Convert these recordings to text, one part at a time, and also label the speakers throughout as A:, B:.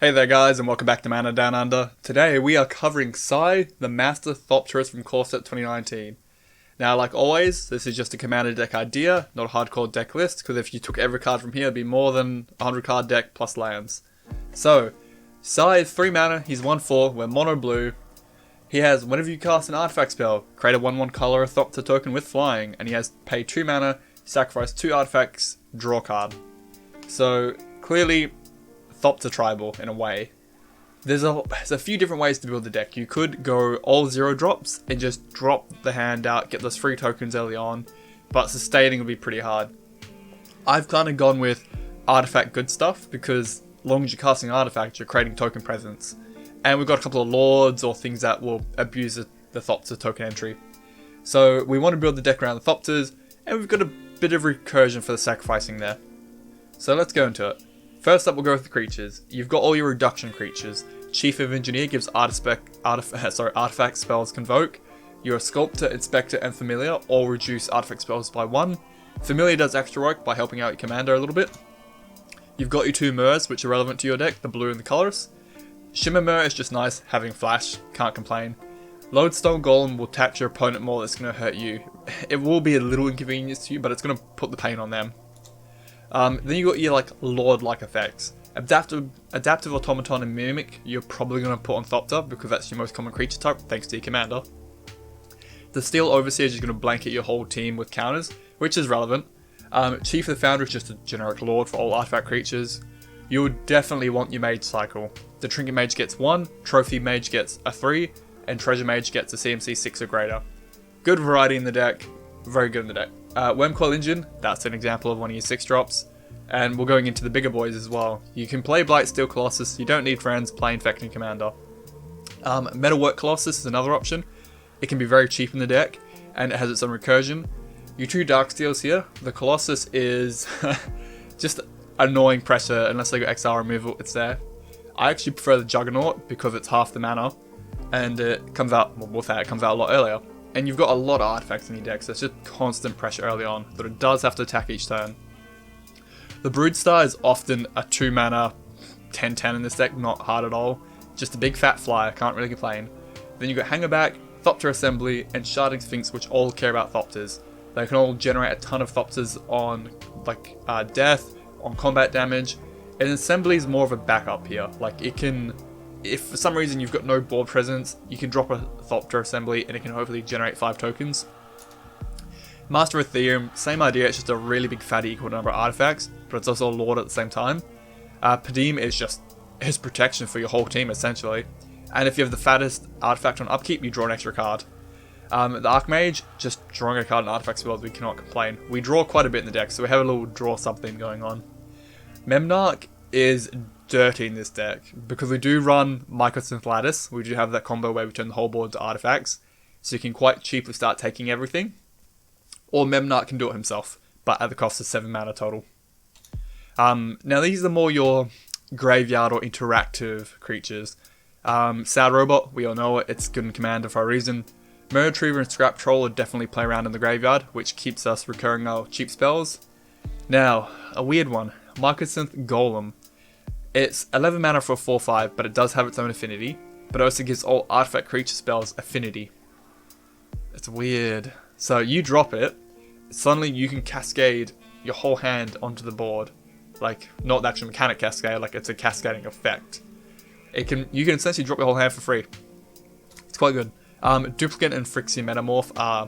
A: Hey there guys and welcome back to Mana Down Under. Today we are covering Sai, the Master Thopterus from Core Set 2019. Now like always, this is just a commander deck idea, not a hardcore deck list, because if you took every card from here it'd be more than a 100 card deck plus lands. So, Sai is 3 mana, he's 1/4, we're mono blue. He has, whenever you cast an artifact spell, create a 1/1 color Thopter token with flying, and he has pay 2 mana, sacrifice 2 artifacts, draw a card. So, clearly Thopter tribal in a way. There's a few different ways to build the deck. You could go all 0 drops and just drop the hand out, get those free tokens early on, but sustaining will be pretty hard. I've kind of gone with artifact good stuff because as long as you're casting artifacts, you're creating token presence. And we've got a couple of lords or things that will abuse the Thopter token entry. So we want to build the deck around the Thopters, and we've got a bit of recursion for the sacrificing there. So let's go into it. First up, we'll go with the creatures. You've got all your reduction creatures. Chief of Engineer gives artifact spells Convoke. Your Sculptor, Inspector, and Familiar all reduce artifact spells by 1. Familiar does extra work by helping out your commander a little bit. You've got your 2 Myrs, which are relevant to your deck, the blue and the colorless. Shimmer Myr is just nice, having flash, can't complain. Lodestone Golem will tax your opponent more, that's going to hurt you. It will be a little inconvenience to you, but it's going to put the pain on them. Then you got your Lord-like effects. Adaptive Automaton and Mimic you're probably going to put on Thopter because that's your most common creature type thanks to your commander. The Steel Overseer is going to blanket your whole team with counters, which is relevant. Chief of the Founder is just a generic Lord for all artifact creatures. You would definitely want your Mage cycle. The Trinket Mage gets 1, Trophy Mage gets a 3, and Treasure Mage gets a CMC 6 or greater. Good variety in the deck, very good in the deck. Wormcoil Engine, that's an example of one of your 6 drops. And we're going into the bigger boys as well. You can play Blightsteel Colossus, you don't need friends, play Infecting Commander. Metalwork Colossus is another option. It can be very cheap in the deck, and it has its own recursion. Your 2 Darksteels here, the Colossus is just annoying pressure unless they got XR removal, it's there. I actually prefer the Juggernaut because it's half the mana, and it comes out, well, with that it comes out a lot earlier. And you've got a lot of artifacts in your deck, so it's just constant pressure early on, but it does have to attack each turn. The Broodstar is often a 2 mana 10/10 in this deck, not hard at all. Just a big fat flyer, can't really complain. Then you've got Hangerback, Thopter Assembly, and Sharding Sphinx, which all care about Thopters. They can all generate a ton of Thopters on death, on combat damage, and Assembly is more of a backup here. It can, if for some reason you've got no board presence, you can drop a Thopter Assembly and it can hopefully generate 5 tokens. Master of Ethereum, same idea, it's just a really big fatty equal number of artifacts, but it's also a Lord at the same time. Padim is just his protection for your whole team essentially, and if you have the fattest artifact on upkeep, you draw an extra card. The Archmage, just drawing a card and artifact spells, we cannot complain. We draw quite a bit in the deck, so we have a little draw something going on. Memnarch is dirty in this deck, because we do run Mycosynth Lattice, we do have that combo where we turn the whole board to artifacts, so you can quite cheaply start taking everything. Or Memnarch can do it himself, but at the cost of 7 mana total. Now these are more your graveyard or interactive creatures. Sad Robot, we all know it, it's good in Commander for a reason. Murder Retriever and Scrap Troll will definitely play around in the graveyard, which keeps us recurring our cheap spells. Now, a weird one, Mycosynth Golem. It's 11 mana for a 4/5, but it does have its own affinity, but it also gives all artifact creature spells affinity. It's weird. So you drop it, suddenly you can cascade your whole hand onto the board. Not the actual mechanic cascade, it's a cascading effect. You can essentially drop your whole hand for free. It's quite good. Duplicate and Phyrexian Metamorph are,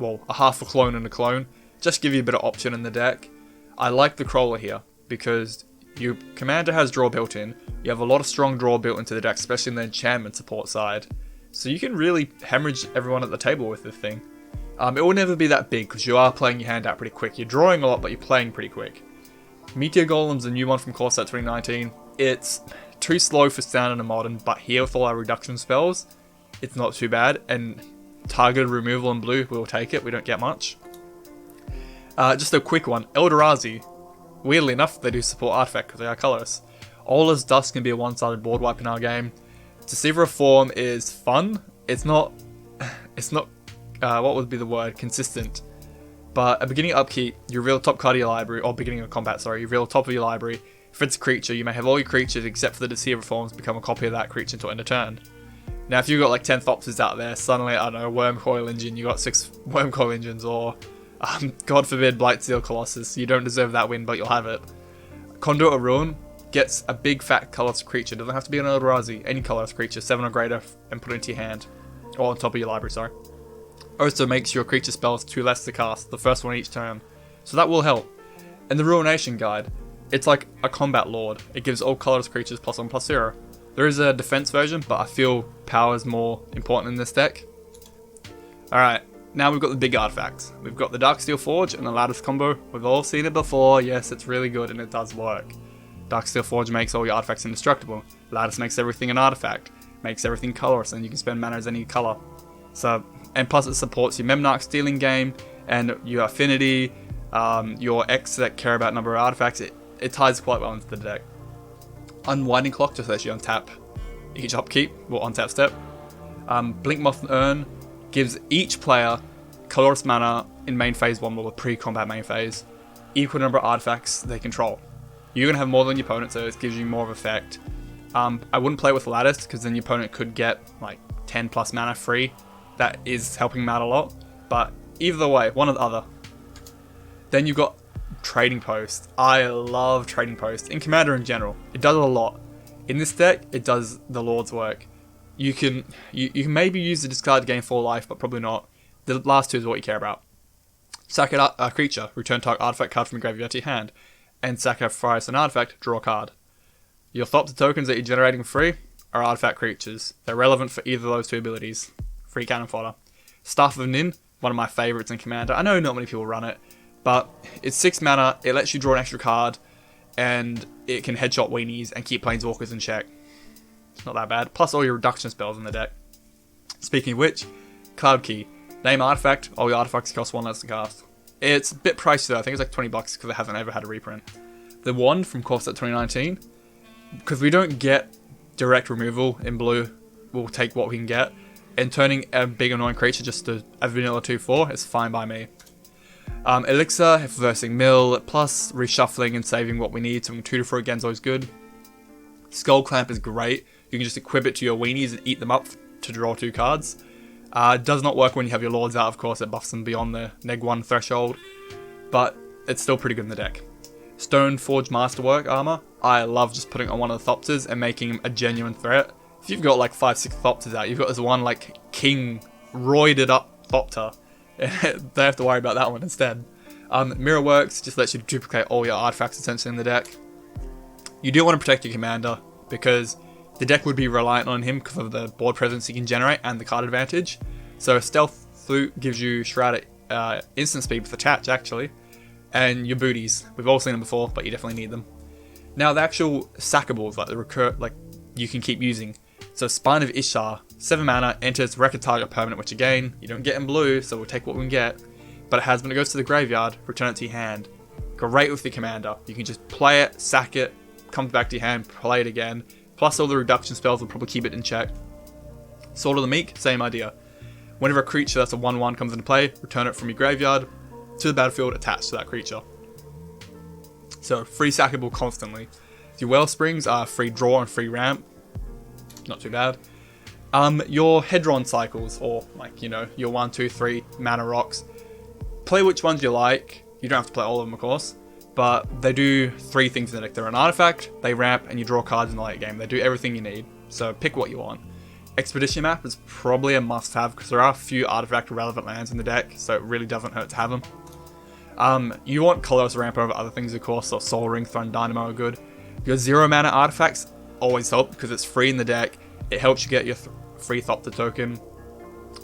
A: a half a clone and a clone. Just give you a bit of option in the deck. I like the Crawler here, because your commander has draw built in. You have a lot of strong draw built into the deck, especially in the enchantment support side. So you can really hemorrhage everyone at the table with this thing. It will never be that big, because you are playing your hand out pretty quick. You're drawing a lot, but you're playing pretty quick. Meteor Golem's a new one from Core Set 2019. It's too slow for standard and modern, but here with all our reduction spells, it's not too bad, and targeted removal in blue, we'll take it, we don't get much. Just a quick one, Eldrazi. Weirdly enough, they do support artifact because they are colorless. Aula's Dust can be a one-sided board wipe in our game. Deceiver of Form is fun. It's not what would be the word, consistent. But at beginning of upkeep, you reveal top card of your library, or beginning of combat, sorry, you reveal top of your library, If it's a creature, you may have all your creatures except for the Deceiver forms become a copy of that creature until end of turn. Now, if you've got like 10 Thopters out there, suddenly, I don't know, Wormcoil Engine, you got 6 Wormcoil Engines, or God forbid, Blightsteel Colossus. You don't deserve that win, but you'll have it. Conduit of Ruin gets a big fat colorless creature. Doesn't have to be an Eldrazi, any colorless creature, 7 or greater, and put it into your hand. Or on top of your library, sorry. Also makes your creature spells 2 less to cast, the first one each turn. So that will help. And the Ruination Guide, it's like a combat lord. It gives all colorless creatures +1/+0. There is a defense version, but I feel power is more important in this deck. Alright, now we've got the big artifacts. We've got the Darksteel Forge and the Lattice combo. We've all seen it before. Yes, it's really good and it does work. Darksteel Forge makes all your artifacts indestructible. Lattice makes everything an artifact. Makes everything colorless, and you can spend mana as any color. So, and plus it supports your Memnarch Stealing Game and your Affinity, your X that care about number of artifacts. It ties quite well into the deck. Unwinding Clock just lets you untap each upkeep, or untap step. Blinkmoth Urn gives each player colorless mana in main phase 1 or the pre-combat main phase, equal number of artifacts they control. You're going to have more than your opponent, so it gives you more of effect. I wouldn't play with Lattice, because then your opponent could get like 10 plus mana free. That is helping him out a lot, but either way, one or the other. Then you've got Trading Post. I love Trading Post. In Commander in general, it does a lot. In this deck, it does the Lord's work. You can maybe use the discard to gain 4 life, but probably not. The last 2 is what you care about. Sack a creature, return target artifact card from your graveyard to your hand, and sack a fire as an artifact, draw a card. Your Thopter tokens that you're generating free are artifact creatures. They're relevant for either of those 2 abilities. Free cannon fodder. Staff of Nin, one of my favorites in Commander. I know not many people run it, but it's 6 mana, it lets you draw an extra card, and it can headshot weenies and keep planeswalkers in check. It's not that bad. Plus all your reduction spells in the deck. Speaking of which, Cloud Key. Name artifact, all your artifacts cost 1 less to cast. It's a bit pricey though, I think it's like $20 because it hasn't ever had a reprint. The Wand from Core Set 2019, because we don't get direct removal in blue, we'll take what we can get. And turning a big annoying creature just to a vanilla 2/4 is fine by me. Elixir, if reversing mill, plus reshuffling and saving what we need, so 2 to 4 again is always good. Skull Clamp is great. You can just equip it to your weenies and eat them up to draw 2 cards. It does not work when you have your lords out, of course, it buffs them beyond the neg1 threshold, but it's still pretty good in the deck. Stone Forge Masterwork armor, I love just putting it on one of the Thopters and making him a genuine threat. If you've got like 5-6 Thopters out, you've got this one like king roided up Thopter. They have to worry about that one instead. Mirror Works just lets you duplicate all your artifacts essentially in the deck. You do want to protect your commander because the deck would be reliant on him because of the board presence he can generate and the card advantage. So Stealth Flute gives you Shroud instant speed with attach actually, and your booties. We've all seen them before, but you definitely need them. Now the actual sackables, like you can keep using. So Spine of Ishtar, 7 mana, enters record target permanent, which again, you don't get in blue, so we'll take what we can get. But it has, when it goes to the graveyard, return it to your hand. Great with your commander. You can just play it, sack it, comes back to your hand, play it again. Plus all the reduction spells will probably keep it in check. Sword of the Meek, same idea. Whenever a creature that's a 1/1 comes into play, return it from your graveyard to the battlefield attached to that creature. So free sackable constantly. Your Wellsprings are free draw and free ramp. Not too bad. Your Hedron cycles, or like, your 1, 2, 3 mana rocks. Play which ones you like. You don't have to play all of them, of course. But they do 3 things in the deck. They're an artifact, they ramp, and you draw cards in the late game. They do everything you need. So pick what you want. Expedition Map is probably a must-have because there are a few artifact relevant lands in the deck, so it really doesn't hurt to have them. You want colorless ramp over other things, of course, so Soul Ring, Throne Dynamo are good. Your 0 mana artifacts always help because it's free in the deck. It helps you get your free Thopter token.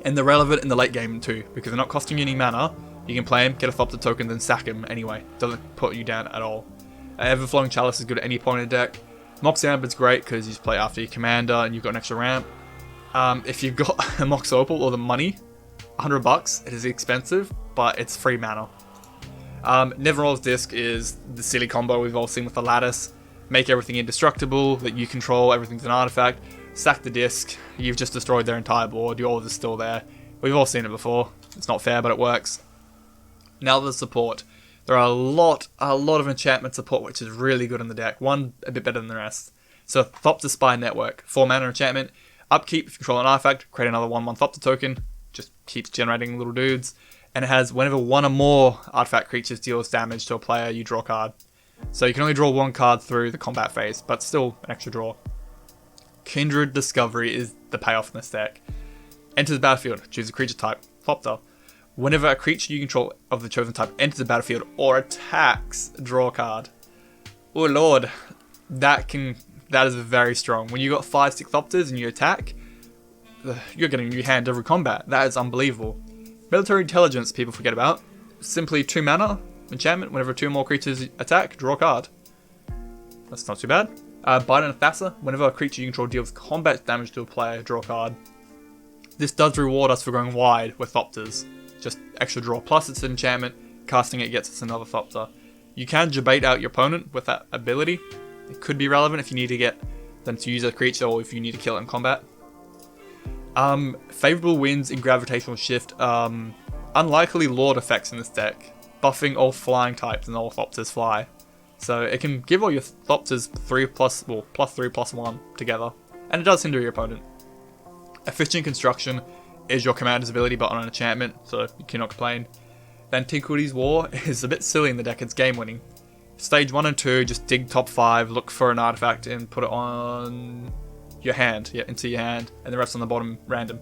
A: And they're relevant in the late game too, because they're not costing you any mana. You can play him, get a Thopter token, then sack him anyway. Doesn't put you down at all. Everflowing Chalice is good at any point in the deck. Mox Ambit's great because you just play after your commander and you've got an extra ramp. If you've got a Mox Opal or the money, $100, it is expensive, but it's free mana. Neverall's Disc is the silly combo we've all seen with the Lattice. Make everything indestructible, that you control, everything's an artifact. Sack the disc, you've just destroyed their entire board, yours is still there. We've all seen it before. It's not fair, but it works. Now the support. There are a lot of enchantment support, which is really good in the deck. One a bit better than the rest. So Thopter Spy Network, 4 mana enchantment. Upkeep, if you control an artifact, create another 1/1 Thopter token. Just keeps generating little dudes. And it has whenever one or more artifact creatures deals damage to a player, you draw a card. So you can only draw 1 card through the combat phase, but still an extra draw. Kindred Discovery is the payoff in this deck. Enter the battlefield, choose a creature type, Thopter. Whenever a creature you control of the chosen type enters the battlefield or attacks, draw a card. Oh lord, that is very strong. When you got 5-6 Thopters and you attack, you're getting a new hand every combat. That is unbelievable. Military Intelligence, people forget about. Simply 2 mana enchantment. Whenever 2 or more creatures attack, draw a card. That's not too bad. Biden of Thassa. Whenever a creature you control deals combat damage to a player, draw a card. This does reward us for going wide with Thopters. Just extra draw. Plus it's an enchantment. Casting it gets us another Thopter. You can debate out your opponent with that ability. It could be relevant if you need to get them to use a creature or if you need to kill it in combat. Favorable wins in Gravitational Shift. Unlikely Lord effects in this deck. Buffing all flying types and all Thopters fly. So it can give all your Thopters +3/+1 together. And it does hinder your opponent. Efficient Construction is your commander's ability but on an enchantment, so you cannot complain. The Antiquities War is a bit silly in the deck, it's game winning. Stage 1 and 2, just dig top 5, look for an artifact and put it on your hand, into your hand, and the rest on the bottom random.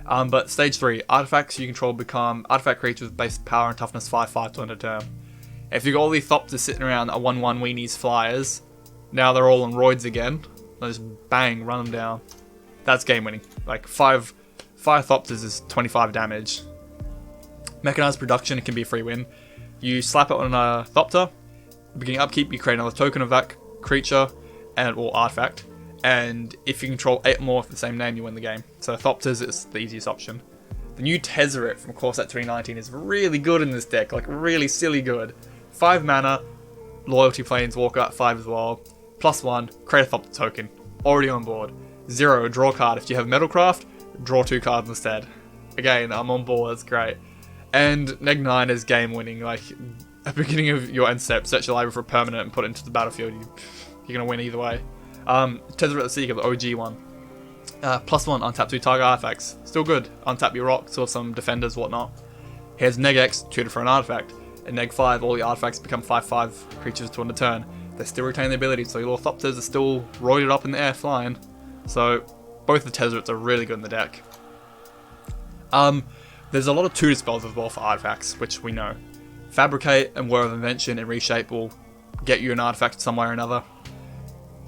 A: But stage 3, artifacts you control become artifact creatures with base power and toughness 5/5 to end a turn. If you got all these Thopters sitting around that are 1/1 weenies flyers, now they're all on roids again, they just bang, run them down. That's game winning. Like 5 Thopters is 25 damage. Mechanized Production, it can be a free win. You slap it on a Thopter, beginning upkeep, you create another token of that creature or artifact, and if you control 8 or more of the same name, you win the game. So Thopters is the easiest option. The new Tezzeret from Core Set 2019 is really good in this deck, like really silly good. 5 mana, Loyalty Planeswalker at 5 as well, +1, create a Thopter token, already on board. 0, draw a card. If you have Metalcraft, draw 2 cards instead. Again, I'm on board, that's great. And Neg 9 is game winning, like at the beginning of your end step, search your library for a permanent and put it into the battlefield, you're going to win either way. Tezzeret the Seeker, the OG one. +1, untap 2 target artifacts. Still good. Untap your rocks or some defenders, whatnot. Here's Neg X, tutor for an artifact. And Neg 5, all your artifacts become 5/5 creatures to end a turn. They still retain the ability, so your little Thopters are still roided up in the air flying. So both the Tezzerets are really good in the deck. There's a lot of tutor spells as well for artifacts, which we know. Fabricate and Whir of Invention and Reshape will get you an artifact some way or another.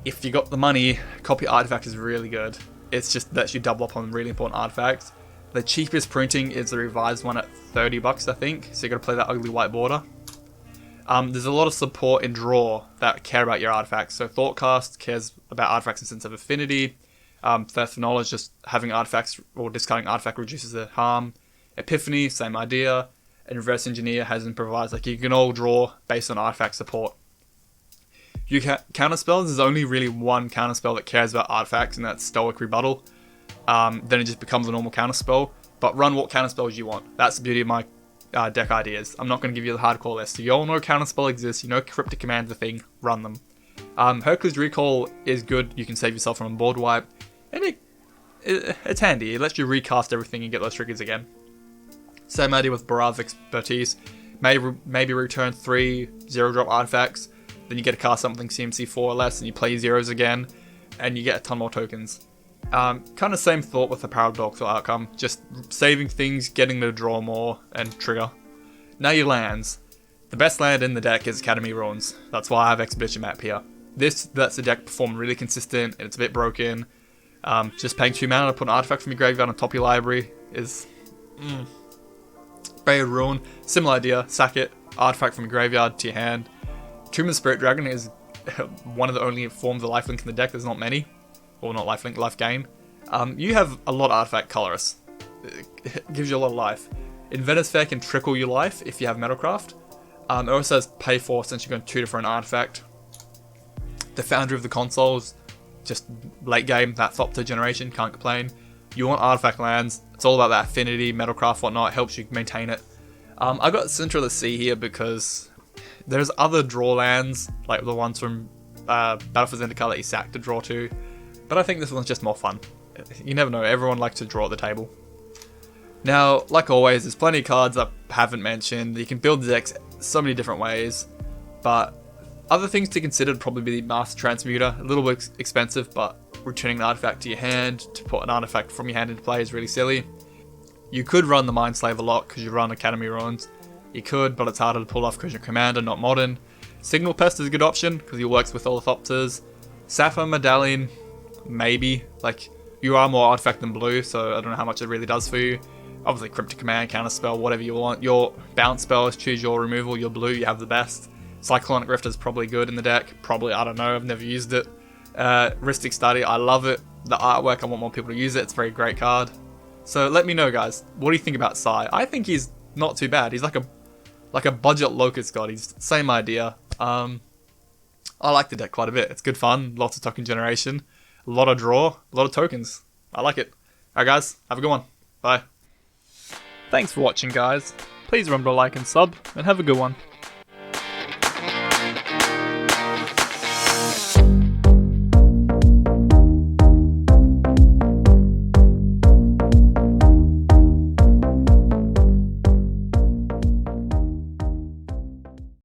A: If you got the money, Copy Artifact is really good. It's just that you double up on really important artifacts. The cheapest printing is the revised one at $30, I think, so you got to play that ugly white border. There's a lot of support in Draw that care about your artifacts. So Thoughtcast cares about artifacts in sense of affinity. Thirst for Knowledge, just having artifacts or discarding artifact reduces their harm. Epiphany, same idea. And Reverse Engineer has improvised, like you can all draw based on artifact support. You counterspells, there's only really one counterspell that cares about artifacts, and that's Stoic Rebuttal. Then it just becomes a normal counterspell. But run what counterspells you want. That's the beauty of my deck ideas. I'm not going to give you the hardcore list. So you all know counterspell exists, you know Cryptic Command's a thing, run them. Hercules Recall is good, you can save yourself from a board wipe. And it's handy, it lets you recast everything and get those triggers again. Same idea with Barad's Expertise. Maybe return 3 0-drop artifacts, then you get to cast something CMC 4 or less, and you play zeros again, and you get a ton more tokens. Kind of same thought with the paradoxical outcome, just saving things, getting to draw more, and trigger. Now your lands. The best land in the deck is Academy Ruins. That's why I have Expedition Map here. This lets the deck perform really consistent, and it's a bit broken. Just paying 2 mana to put an artifact from your graveyard on top of your library is... Bay of Ruin, similar idea, sack it, artifact from your graveyard to your hand. Tomb of the Spirit Dragon is one of the only forms of lifelink in the deck, there's not many. Or not lifelink, life gain. You have a lot of artifact colorists. It gives you a lot of life. Inventor's Fair can trickle your life if you have Metalcraft. It also says pay for since you're going to tutor for an artifact. The Foundry of the Consoles, just late game, that Thopter generation, can't complain. You want artifact lands, it's all about that affinity, Metalcraft, whatnot, it helps you maintain it. I got Center of the Sea here because There's other draw lands, like the ones from Battle for Zendikar that you sack to draw to, but I think this one's just more fun. You never know, everyone likes to draw at the table. Now, like always, there's plenty of cards I haven't mentioned. You can build the decks so many different ways, but other things to consider would probably be Master Transmuter. A little bit expensive, but returning an artifact to your hand to put an artifact from your hand into play is really silly. You could run the Mindslave a lot because you run Academy Ruins. You could, but it's harder to pull off because you're Commander, not Modern. Signal Pest is a good option because he works with all the Thopters. Sapphire Medallion, maybe. Like, you are more artifact than blue, so I don't know how much it really does for you. Obviously, Cryptic Command, Counterspell, whatever you want. Your bounce spells, choose your removal, your blue, you have the best. Cyclonic Rift is probably good in the deck. Probably, I don't know, I've never used it. Rhystic Study, I love it. The artwork, I want more people to use it. It's a very great card. So let me know, guys. What do you think about Sai? I think he's not too bad. He's like a budget Locust god. He's same idea. I like the deck quite a bit. It's good fun. Lots of token generation. A lot of draw. A lot of tokens. I like it. Alright guys, have a good one. Bye. Thanks for watching, guys. Please remember to like and sub, and have a good one.